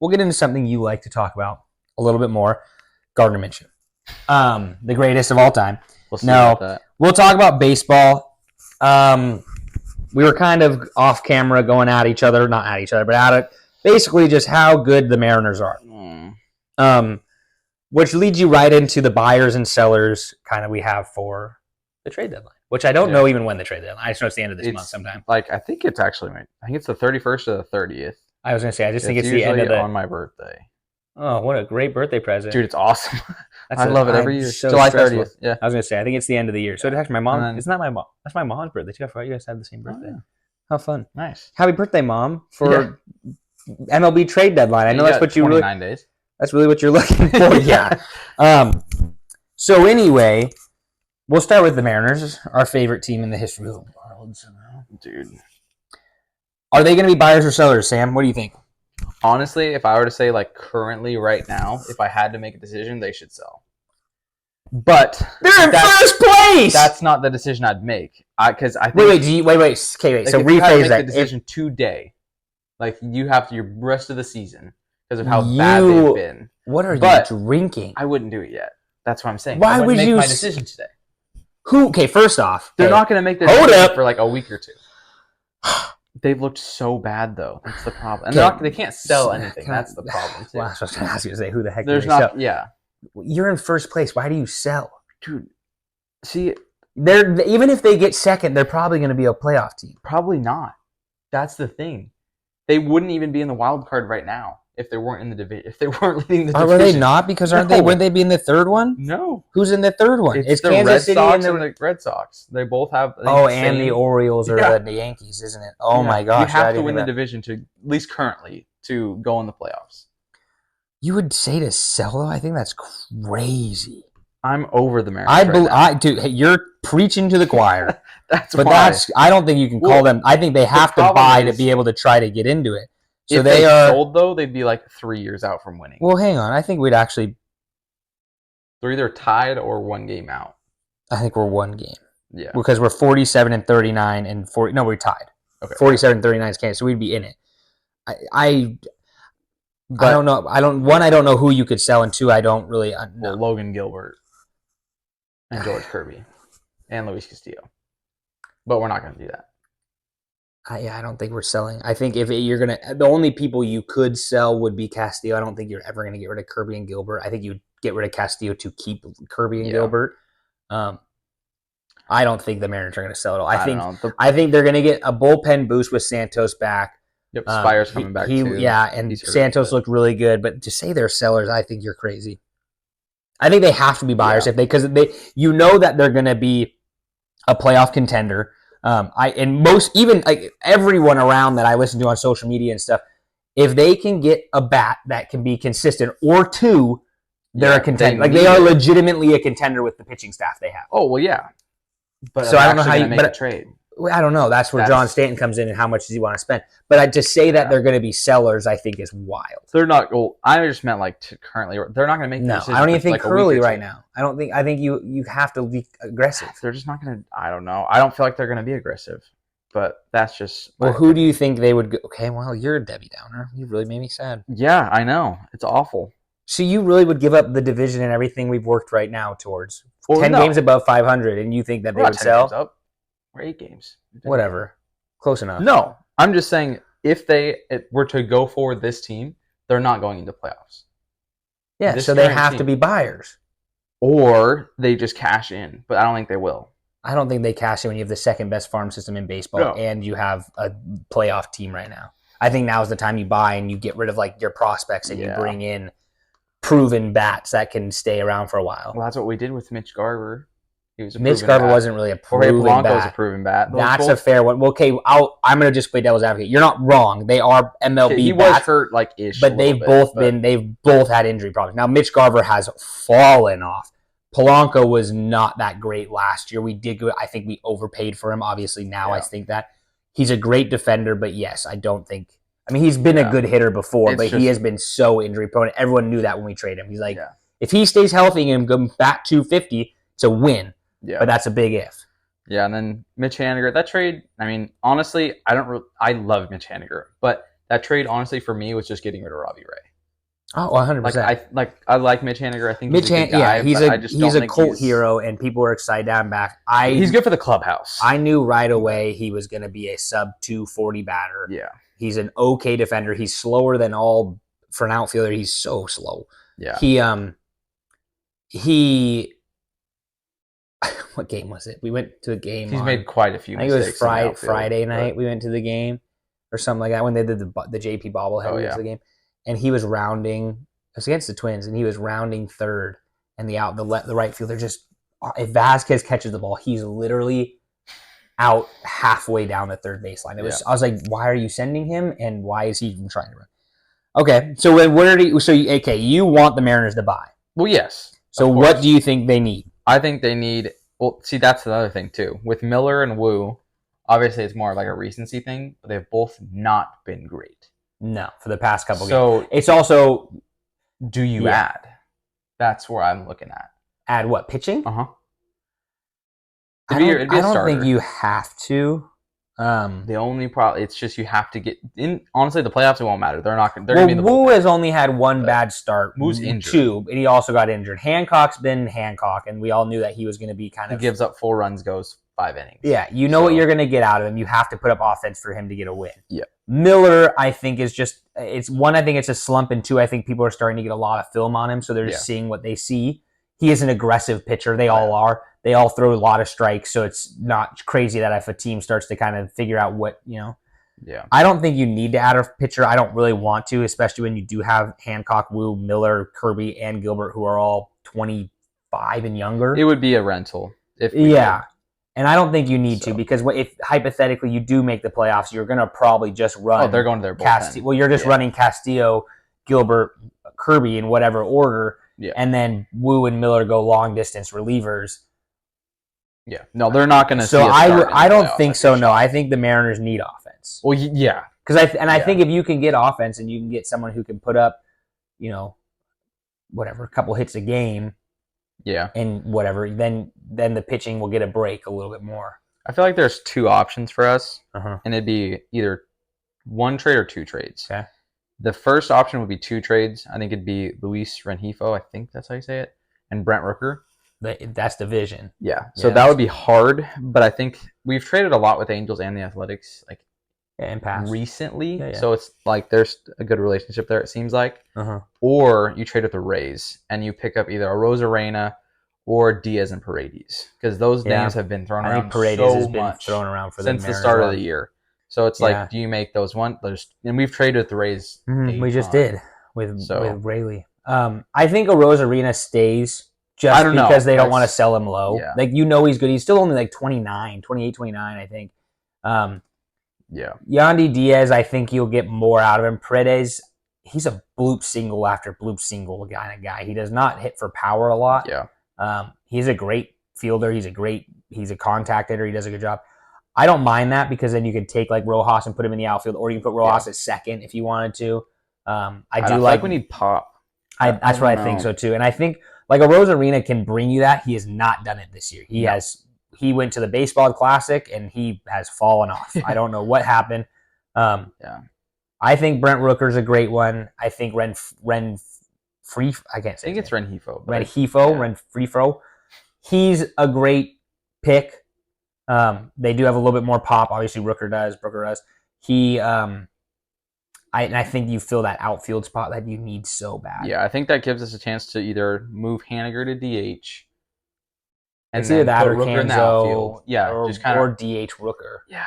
we'll get into something you like to talk about a little bit more. Gardner Minshew, the greatest of all time. We'll see about that. We'll talk about baseball. We were kind of off camera going at each other, not at each other, but at it. Basically, just how good the Mariners are. Which leads you right into the buyers and sellers kind of we have for the trade deadline. Which I don't know even when the trade deadline. I just know it's the end of this month sometime. Like I think it's actually the 31st or the 30th. I was gonna say I just think it's the end of the on my birthday. Oh, what a great birthday present, dude! It's awesome. I love it every year. So July stressful. 30th. Yeah, I was gonna say I think it's the end of the year. So it's actually my mom. It's not my mom. That's my mom's birthday too. I forgot you guys have the same birthday. Oh. How fun! Nice. Happy birthday, Mom! For MLB trade deadline. I know that's what you 29 days. That's really what you're looking for. Yeah. So anyway, we'll start with the Mariners, our favorite team in the history of the world. Dude, are they going to be buyers or sellers, Sam? What do you think? Honestly, if I were to say like currently right now, if I had to make a decision, they should sell. But they're in first place. That's not the decision I'd make. Because I think wait. Okay, wait. So rephrase that. Make the decision today. Like you have your rest of the season because of how bad they've been. What are you drinking? I wouldn't do it yet. That's what I'm saying. Why would you make my decision today? Okay, first off, they're not going to make their decision for like a week or two. They've looked so bad though. That's the problem. And they can't sell anything. That's the problem too. Well, I was going to ask you to say who the heck there's do they not. sell? Yeah, you're in first place. Why do you sell, dude? See, even if they get second, they're probably going to be a playoff team. Probably not. That's the thing. They wouldn't even be in the wild card right now if they weren't in the division. If they weren't leading the division, were they not? Because aren't they? Wouldn't they be in the third one? No. Who's in the third one? It's the Kansas Red City Sox and the Red Sox. They both have. And the Orioles or the Yankees, isn't it? Oh my gosh! You have to win the division to, at least currently, to go in the playoffs. You would say to sell though? I think that's crazy. I'm over the Mariners. Dude, hey, you're preaching to the choir. That's I don't think you can call them. I think they have to buy to be able to try to get into it. So if they sold though, they'd be like 3 years out from winning. Well, hang on. I think we'd actually. They're either tied or 1 game out. I think we're 1 game. Yeah. Because we're 47-39 and 40. No, we're tied. Okay. 47-39 is Kansas, so we'd be in it. I don't know. I don't know who you could sell, and 2, I don't really know. Well, Logan Gilbert and George Kirby and Luis Castillo. But we're not going to do that. I don't think we're selling. I think if you're going to... The only people you could sell would be Castillo. I don't think you're ever going to get rid of Kirby and Gilbert. I think you'd get rid of Castillo to keep Kirby and Gilbert. I don't think the Mariners are going to sell it all. I think they're going to get a bullpen boost with Santos back. Yep, Spire's coming back too. Yeah, and Santos looked really good. But to say they're sellers, I think you're crazy. I think they have to be buyers because you know that they're going to be a playoff contender. Everyone around that I listen to on social media and stuff, if they can get a bat that can be consistent or 2, they're a contender. They are legitimately a contender with the pitching staff they have. Oh well, yeah. But so I don't know how you make a trade. I don't know. That's where John Stanton comes in and how much does he want to spend. But to say that they're going to be sellers, I think is wild. They're not. Well, I just meant currently. They're not going to make. No, I don't even think currently right now. I think you have to be aggressive. They're just not going to. I don't know. I don't feel like they're going to be aggressive. But that's just. Well, who do you think they would go? Okay, well, you're a Debbie Downer. You really made me sad. Yeah, I know. It's awful. So you really would give up the division and everything we've worked right now towards 10 games above 500, and you think that they would sell? Or 8 games. Whatever. Close enough. No, I'm just saying if they were to go for this team, they're not going into playoffs. Yeah, so they have to be buyers. Or they just cash in, but I don't think they will. I don't think they cash in when you have the second best farm system in baseball and you have a playoff team right now. I think now is the time you buy and you get rid of your prospects and you bring in proven bats that can stay around for a while. Well, that's what we did with Mitch Garver. Mitch Garver wasn't really a proven bat. Blanco's a proven bat. That's a fair one. Well, okay, I'm going to just play devil's advocate. You're not wrong. They are MLB bats. He was hurt ish. But they've both had injury problems. Now, Mitch Garver has fallen off. Polanco was not that great last year. I think we overpaid for him. Obviously, now I think that. He's a great defender, but yes, I don't think... I mean, he's been a good hitter before, but he has been so injury prone. Everyone knew that when we traded him. He's like, if he stays healthy and goes back 250, it's a win. Yeah. But that's a big if. Yeah, and then Mitch Haniger, that trade, I mean, honestly, I love Mitch Haniger, but That trade, honestly, for me, was just getting rid of Robbie Ray. Oh, 100%. I like Mitch Haniger. I think Mitch, he's a good guy. He's a cult hero, and people are excited to have him back. He's good for the clubhouse. I knew right away he was going to be a sub 240 batter. Yeah, he's an okay defender. He's slower than all for an outfielder. He's so slow. Yeah, he. What game was it? We went to a game. He's made quite a few. I think it was Friday night. We went to the game or something like that when they did the JP bobblehead. We went to the game. And he was rounding. It was against the Twins, and he was rounding third. And the right fielder just, if Vasquez catches the ball, he's literally out halfway down the third baseline. I was like, why are you sending him, and why is he even trying to run? Okay, so you want the Mariners to buy? Well, yes. So what do you think they need? I think they need. Well, see, that's the other thing too. With Miller and Wu, obviously it's more like a recency thing, but they've both not been great. No, for the past couple games. So it's also, do you add? That's where I'm looking at. Add what? Pitching? Uh-huh. I don't think you have to. The only problem, it's just you have to get in. Honestly, the playoffs, it won't matter. They're not. They're gonna be in the Wu has only had one bad start. Wu's injured. 2, and he also got injured. Hancock's been Hancock, and we all knew that he was going to be He gives up 4 runs, goes 5 innings. Yeah, you know what you're going to get out of him. You have to put up offense for him to get a win. Yeah. Miller, I think, is just it's one. I think it's a slump, and 2, I think people are starting to get a lot of film on him, so they're just seeing what they see. He is an aggressive pitcher. They all are. They all throw a lot of strikes, so it's not crazy that if a team starts to kind of figure out what, Yeah. I don't think you need to add a pitcher. I don't really want to, especially when you do have Hancock, Wu, Miller, Kirby, and Gilbert, who are all 25 and younger. It would be a rental. And I don't think you need to, because if hypothetically you do make the playoffs, you're going to probably just run. Oh, they're going to their bullpen. Well, you're just running Castillo, Gilbert, Kirby in whatever order, and then Wu and Miller go long distance relievers. Yeah, no, they're not going to. So I don't think so. No, I think the Mariners need offense. Well, yeah, because I think if you can get offense and you can get someone who can put up, whatever, a couple hits a game. Yeah. And whatever, then the pitching will get a break a little bit more. I feel like there's 2 options for us, and it'd be either 1 trade or 2 trades. Okay. The first option would be 2 trades. I think it'd be Luis Rengifo, I think that's how you say it, and Brent Rooker. That's the vision. Yeah. So that would be hard, but I think we've traded a lot with Angels and the Athletics, in past recently. Yeah. So it's like there's a good relationship there, it seems like. Or you trade with the Rays and you pick up either a Rosarena or Diaz and Paredes, because those names have been thrown around. I think Paredes has been thrown around for since the start of the year. So it's like, do you make those one? And we've traded with the Rays. We just did with Rayleigh. I think a Rosarena stays just because they don't want to sell him low. Yeah. He's good. He's still only 28, 29, I think. Yandy Diaz, I think you'll get more out of him. Paredes, he's a bloop single after bloop single kind of guy. He does not hit for power a lot. Yeah. He's a great fielder. He's a contact hitter. He does a good job. I don't mind that, because then you could take Rojas and put him in the outfield, or you can put Rojas at second if you wanted to. I do like we need pop. That's what I think so too. And I think a Rosarena can bring you that. He has not done it this year. He went to the baseball classic and he has fallen off. I don't know what happened. I think Brent Rooker's a great one. I think I can't say. I think it's Rengifo. Renfrifo. He's a great pick. They do have a little bit more pop. Obviously, Brooker does. I think you fill that outfield spot that you need so bad. Yeah, I think that gives us a chance to either move Haniger to DH. And it's either that or Rooker in the outfield. Yeah, or DH Rooker. Yeah,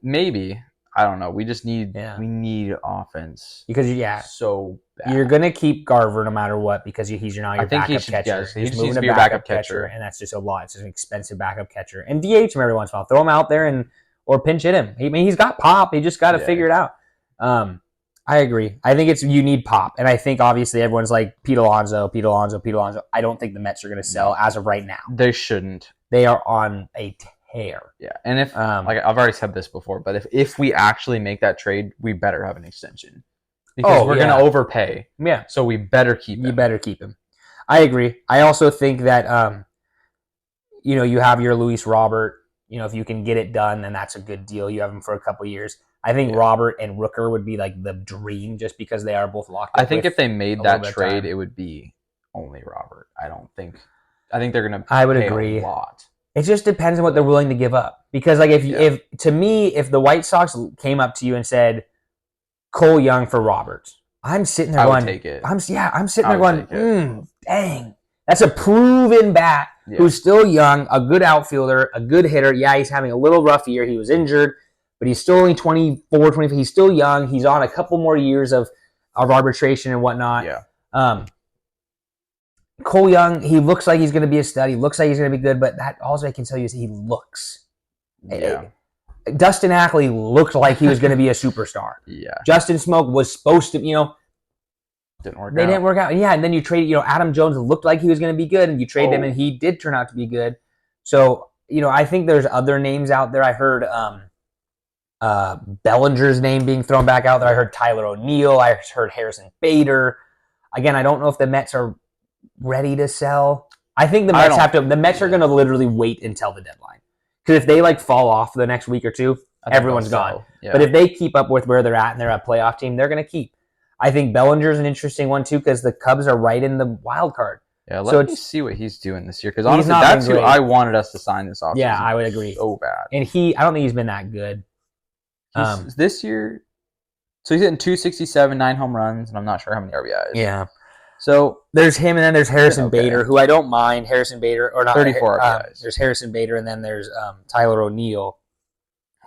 maybe. I don't know. We just need we need offense, because so bad. You're gonna keep Garver no matter what, because he's your backup catcher. He's moving to be a backup catcher, and that's just a lot. It's just an expensive backup catcher. And DH him every once in a while. Throw him out there or pinch hit him. He's got pop. He just got to figure it out. I agree. I think you need pop, and I think obviously everyone's like Pete Alonso. I don't think the Mets are gonna sell as of right now. They shouldn't. They are on a tear. Yeah, and if I've already said this before, but if we actually make that trade, we better have an extension, because we're going to overpay. Yeah, so we better keep him. You better keep him. I agree. I also think that you have your Luis Robert. If you can get it done, then that's a good deal. You have him for a couple years. I think Robert and Rooker would be like the dream just because they are both locked up. I think if they made that trade, it would be only Robert. I think they're going to I would pay agree. a lot. It just depends on what they're willing to give up. Because like if to me, if the White Sox came up to you and said Cole Young for Roberts, I'm sitting there going, take it. I'm sitting there going, dang. That's a proven bat who's still young, a good outfielder, a good hitter. Yeah, he's having a little rough year. He was injured, but he's still only 24, 25. He's still young. He's on a couple more years of arbitration and whatnot. Yeah. Cole Young, he looks like he's going to be a stud. He looks like he's going to be good, but that all I can tell you is he looks. Yeah. Dustin Ackley looked like he was going to be a superstar. Yeah. Justin Smoke was supposed to, didn't work out. Yeah, and then you trade, Adam Jones looked like he was going to be good, and you trade him, and he did turn out to be good. So, I think there's other names out there. I heard Bellinger's name being thrown back out there. I heard Tyler O'Neill. I heard Harrison Bader. Again, I don't know if the Mets are ready to sell. I think the Mets are going to literally wait until the deadline. Because if they fall off the next week or two, everyone's gone. Yeah. But if they keep up with where they're at and they're a playoff team, they're going to keep. I think Bellinger's an interesting one too because the Cubs are right in the wild card. Yeah, let me see what he's doing this year because honestly, that's who I wanted us to sign this offseason. Yeah, I would agree. So bad. And I don't think he's been that good. This year, so he's hitting 267, 9 home runs, and I'm not sure how many RBIs. Yeah. So there's him, and then there's Harrison Bader, who I don't mind. Harrison Bader, or not 34 RBIs. There's Harrison Bader, and then there's Tyler O'Neill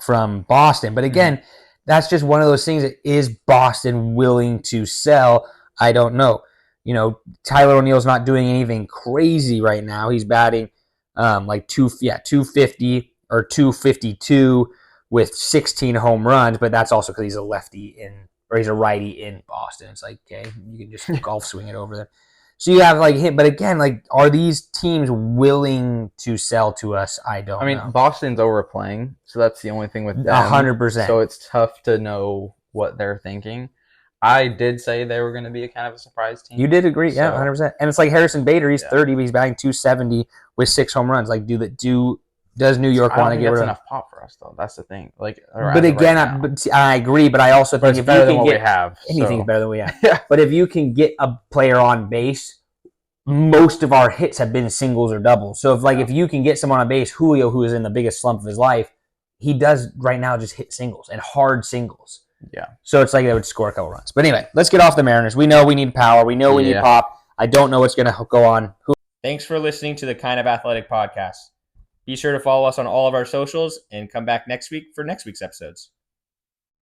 from Boston. But again, that's just one of those things that is Boston willing to sell. I don't know. Tyler O'Neill's not doing anything crazy right now. He's batting 250 or 252 with 16 home runs, but that's also because he's a lefty he's a righty in Boston. It's like, okay, you can just golf swing it over there. So you have him, but again, are these teams willing to sell to us? I don't know. I mean, Boston's overplaying, so that's the only thing with them. 100%. So it's tough to know what they're thinking. I did say they were going to be a kind of a surprise team. You did agree, yeah, 100%. And it's like Harrison Bader, he's 30, but he's batting 270 with 6 home runs. Does New York want to get rid of? That's enough pop for us, though. That's the thing. But again, I agree. But I also think if better you than can what we have, anything's better than we have. Yeah. But if you can get a player on base, most of our hits have been singles or doubles. So if you can get someone on base, Julio, who is in the biggest slump of his life, he does right now just hit singles and hard singles. Yeah. So it's like they would score a couple runs. But anyway, let's get off the Mariners. We know we need power. We know we need pop. I don't know what's going to go on. Thanks for listening to the Kind of Athletic podcast. Be sure to follow us on all of our socials and come back next week for next week's episodes.